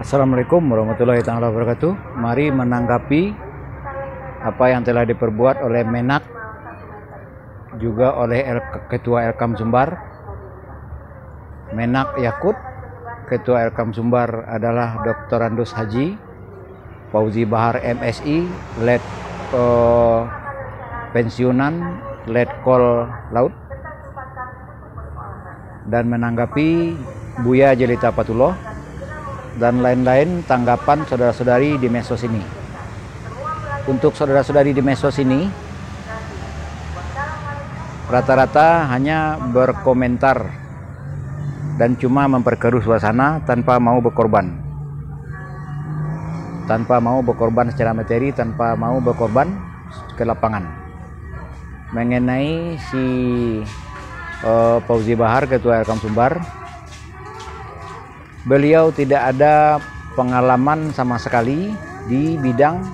Assalamualaikum warahmatullahi wabarakatuh. Mari menanggapi apa yang telah diperbuat oleh Menak, juga oleh Ketua Elkam Sumbar. Menak Yakut, Ketua Elkam Sumbar adalah Dr. Andus Haji Fauzi Bahar MSI, Let pensiunan Letkol Laut. Dan menanggapi Buya Jelita Patulloh dan lain-lain tanggapan saudara-saudari di medsos ini. Untuk saudara-saudari di medsos ini, rata-rata hanya berkomentar dan cuma memperkeruh suasana tanpa mau berkorban. Tanpa mau berkorban secara materi, tanpa mau berkorban ke lapangan. Mengenai si Fauzi Bahar, Ketua Elkam Sumbar, beliau tidak ada pengalaman sama sekali di bidang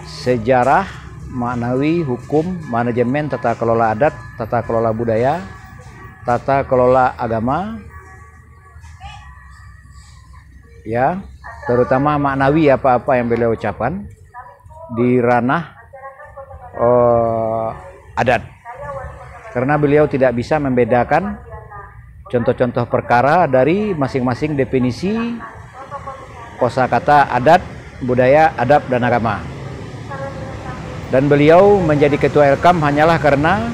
sejarah, maknawi, hukum, manajemen, tata kelola adat, tata kelola budaya, tata kelola agama, ya, terutama maknawi apa-apa yang beliau ucapkan di ranah adat. Karena beliau tidak bisa membedakan contoh-contoh perkara dari masing-masing definisi kosakata adat, budaya, adab, dan agama. Dan beliau menjadi Ketua Elkam hanyalah karena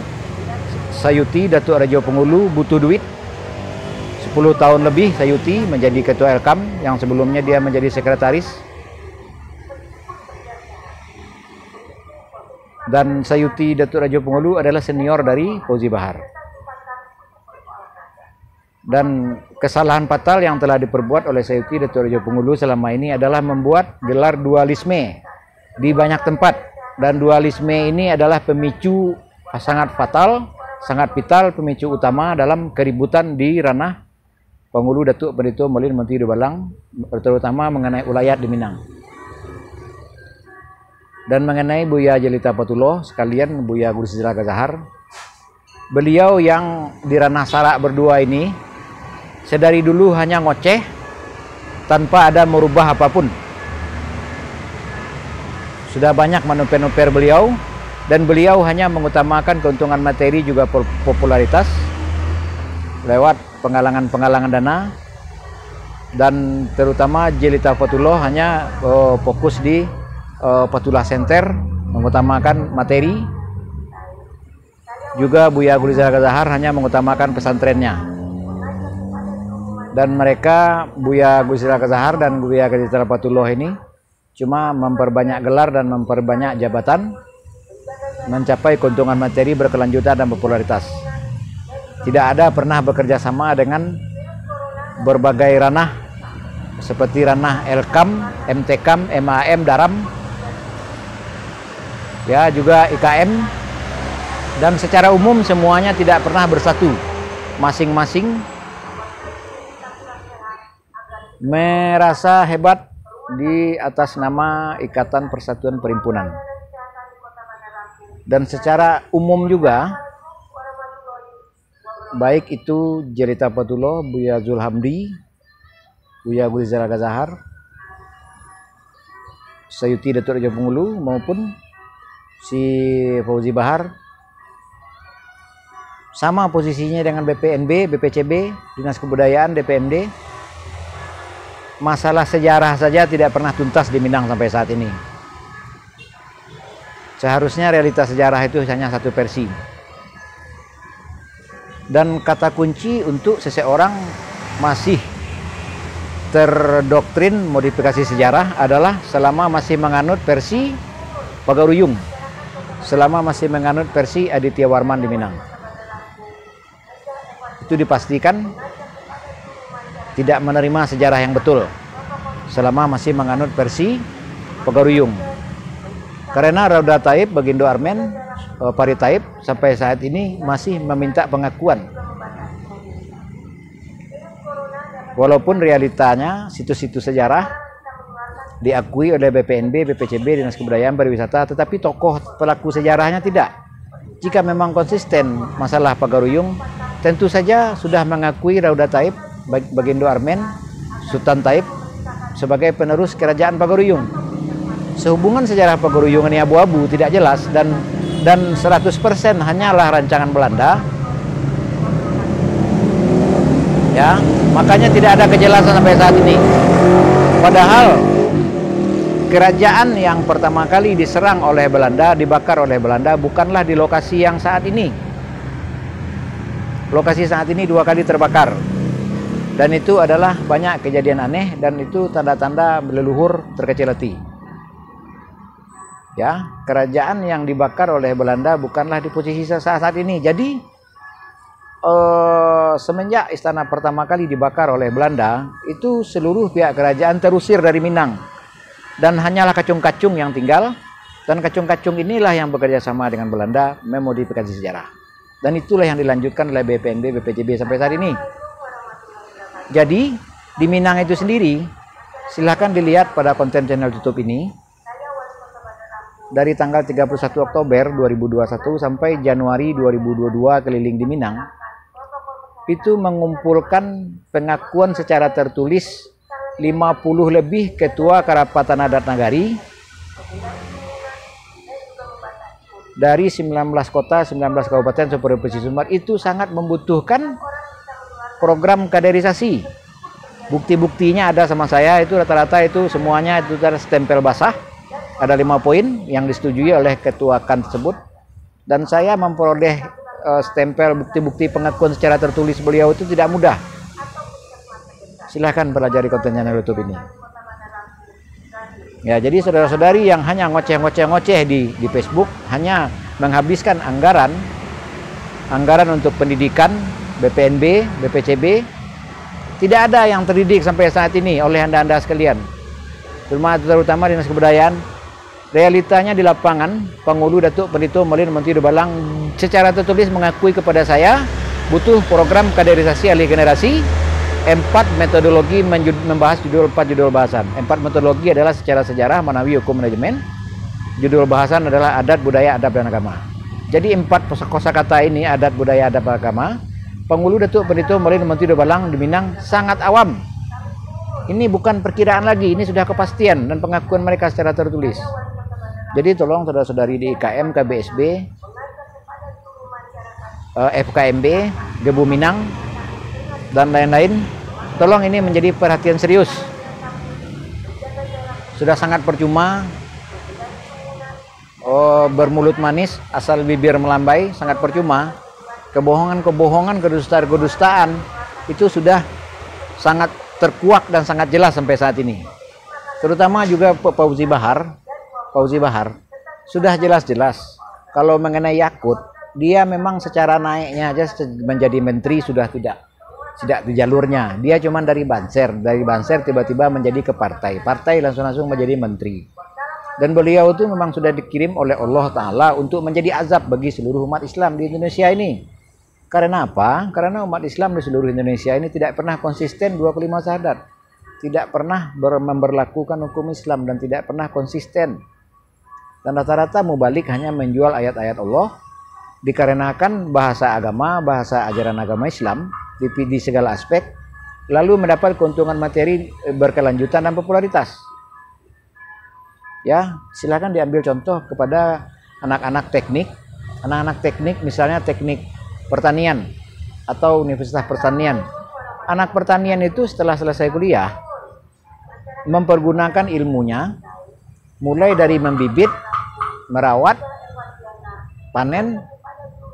Sayuti Datuk Rajo Pengulu butuh duit. 10 tahun lebih Sayuti menjadi Ketua Elkam, yang sebelumnya dia menjadi sekretaris. Dan Sayuti Datuk Rajo Pengulu adalah senior dari Fauzi Bahar. Dan kesalahan fatal yang telah diperbuat oleh Sayuti Datuk Rajo Pengulu selama ini adalah membuat gelar dualisme di banyak tempat. Dan dualisme ini adalah pemicu sangat fatal, sangat vital, pemicu utama dalam keributan di ranah Pengulu Datuk Pendito Melin Menteri Dubalang, terutama mengenai ulayat di Minang. Dan mengenai Buya Jelita Patulloh, sekalian Buya Guru Sejarah Gazahar, beliau yang di ranah sarak berdua ini sedari dulu hanya ngoceh tanpa ada merubah apapun. Sudah banyak manuver-manuver beliau, dan beliau hanya mengutamakan keuntungan materi juga popularitas lewat penggalangan dana. Dan terutama Jelita Patulloh hanya fokus di Patullah Center, mengutamakan materi. Juga Buya Guru Sejarah Gazahar hanya mengutamakan pesantrennya. Dan mereka, Buya Guru Sejarah Gazahar dan Buya Jelita Patulloh ini cuma memperbanyak gelar dan memperbanyak jabatan, mencapai keuntungan materi berkelanjutan dan popularitas. Tidak ada pernah bekerja sama dengan berbagai ranah seperti ranah Elkam, MTKam, MAM, Daram, ya, juga IKM, dan secara umum semuanya tidak pernah bersatu. Masing-masing merasa hebat di atas nama Ikatan Persatuan Perhimpunan. Dan secara umum juga, baik itu Jelita Patulloh, Buya Zulhamdi, Buya Guru Sejarah Gazahar, Sayuti Datuk Rajo Pengulu, maupun si Fauzi Bahar, sama posisinya dengan BPNB, BPCB, Dinas Kebudayaan, DPMD. Masalah sejarah saja tidak pernah tuntas di Minang sampai saat ini. Seharusnya realitas sejarah itu hanya satu versi. Dan kata kunci untuk seseorang masih terdoktrin modifikasi sejarah adalah selama masih menganut versi Pagaruyung, selama masih menganut versi Aditya Warman di Minang. Itu dipastikan tidak menerima sejarah yang betul selama masih menganut versi Pagaruyung. Karena Rauda Taib, Bagindo Armen, Pari Taib sampai saat ini masih meminta pengakuan. Walaupun realitanya situs-situs sejarah diakui oleh BPNB, BPCB, Dinas Kebudayaan Pariwisata, tetapi tokoh pelaku sejarahnya tidak. Jika memang konsisten masalah Pagaruyung, tentu saja sudah mengakui Rauda Taib Bagindo Armen Sultan Taib sebagai penerus kerajaan Pagaruyung. Sehubungan sejarah Pagaruyung ini abu-abu, tidak jelas, dan 100% hanyalah rancangan Belanda. Ya, makanya tidak ada kejelasan sampai saat ini. Padahal kerajaan yang pertama kali diserang oleh Belanda, dibakar oleh Belanda, bukanlah di lokasi yang saat ini. Lokasi saat ini 2 kali terbakar. Dan itu adalah banyak kejadian aneh, dan itu tanda-tanda leluhur terkecil hati. Ya, kerajaan yang dibakar oleh Belanda bukanlah di posisi saat ini. Jadi semenjak istana pertama kali dibakar oleh Belanda, itu seluruh pihak kerajaan terusir dari Minang, dan hanyalah kacung-kacung yang tinggal, dan kacung-kacung inilah yang bekerja sama dengan Belanda memodifikasi sejarah, dan itulah yang dilanjutkan oleh BPNB, BPCB sampai saat ini. Jadi di Minang itu sendiri, silahkan dilihat pada konten channel YouTube ini, dari tanggal 31 Oktober 2021 sampai Januari 2022 keliling di Minang, itu mengumpulkan pengakuan secara tertulis 50 lebih ketua Karapatan Adat Nagari dari 19 kota, 19 kabupaten Provinsi Sumbar. Itu sangat membutuhkan program kaderisasi. Bukti-buktinya ada sama saya, itu rata-rata itu semuanya itu ada stempel basah. Ada 5 poin yang disetujui oleh ketua KAN tersebut, dan saya memperoleh stempel bukti-bukti pengakuan secara tertulis beliau itu tidak mudah. Silahkan pelajari konten channel YouTube ini. Ya, jadi saudara-saudari yang hanya ngoceh di Facebook, hanya menghabiskan anggaran untuk pendidikan BPNB, BPCB, tidak ada yang terdidik sampai saat ini oleh anda-anda sekalian, terutama Dinas Kebudayaan. Realitanya di lapangan, Pangulu Datuk Pendito Melin Menteri Balang secara tertulis mengakui kepada saya butuh program kaderisasi alih generasi, 4 metodologi membahas 4 judul bahasan. 4 metodologi adalah secara sejarah, manawi, hukum, manajemen. Judul bahasan adalah adat, budaya, adab, dan agama. Jadi 4 kosakata ini, adat, budaya, adab, agama, Pangulu Datuk Pendito Melin Menteri Balang di Minang sangat awam. Ini bukan perkiraan lagi, ini sudah kepastian dan pengakuan mereka secara tertulis. Jadi tolong saudara-saudari di IKM, KBSB, FKMB, Gebu Minang, dan lain-lain, tolong ini menjadi perhatian serius. Sudah sangat percuma bermulut manis asal bibir melambai, sangat percuma. Kebohongan-kebohongan, kedustaan itu sudah sangat terkuak dan sangat jelas sampai saat ini. Terutama juga Fauzi Bahar sudah jelas-jelas kalau mengenai Yakut, dia memang secara naiknya aja menjadi menteri sudah tidak di jalurnya. Dia cuma dari Banser tiba-tiba menjadi ke partai langsung menjadi menteri. Dan beliau itu memang sudah dikirim oleh Allah Ta'ala untuk menjadi azab bagi seluruh umat Islam di Indonesia ini. Karena apa? Karena umat Islam di seluruh Indonesia ini tidak pernah konsisten 2 kalimat syahadat, tidak pernah memberlakukan hukum Islam, dan tidak pernah konsisten. Dan rata-rata mubalik hanya menjual ayat-ayat Allah, dikarenakan bahasa agama, bahasa ajaran agama Islam di segala aspek, lalu mendapat keuntungan materi berkelanjutan dan popularitas. Ya, silakan diambil contoh kepada anak-anak teknik, misalnya teknik pertanian atau Universitas Pertanian. Anak pertanian itu setelah selesai kuliah mempergunakan ilmunya mulai dari membibit, merawat, panen,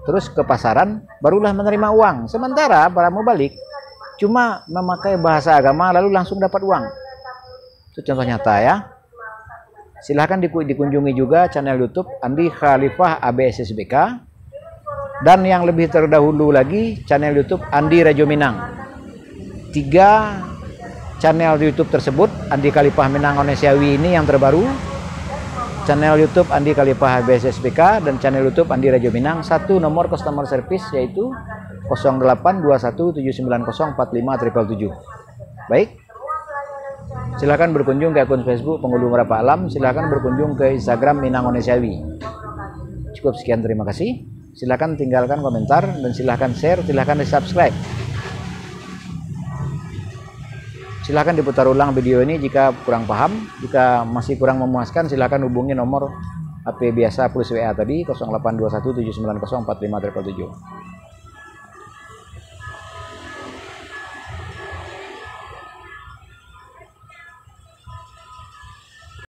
terus ke pasaran, barulah menerima uang. Sementara para mubalik cuma memakai bahasa agama lalu langsung dapat uang. Itu contoh nyata ya. Silahkan dikunjungi juga channel YouTube Andi Khalifah ABSSBK, dan yang lebih terdahulu lagi channel YouTube Andi Rajo Minang. 3 channel YouTube tersebut, Andi Khalifah Minang Onesiawi ini yang terbaru, channel YouTube Andi Khalifah ABSSBK, dan channel YouTube Andi Rajo Minang. 1 nomor customer service yaitu 082179045777. Baik, silakan berkunjung ke akun Facebook Pengulu Merapa Alam, silakan berkunjung ke Instagram Minang Onesiawi. Cukup sekian, terima kasih. Silakan tinggalkan komentar dan silakan share, silakan di subscribe. Silahkan diputar ulang video ini jika kurang paham. Jika masih kurang memuaskan, silahkan hubungi nomor HP biasa plus WA tadi 0821 790 4577.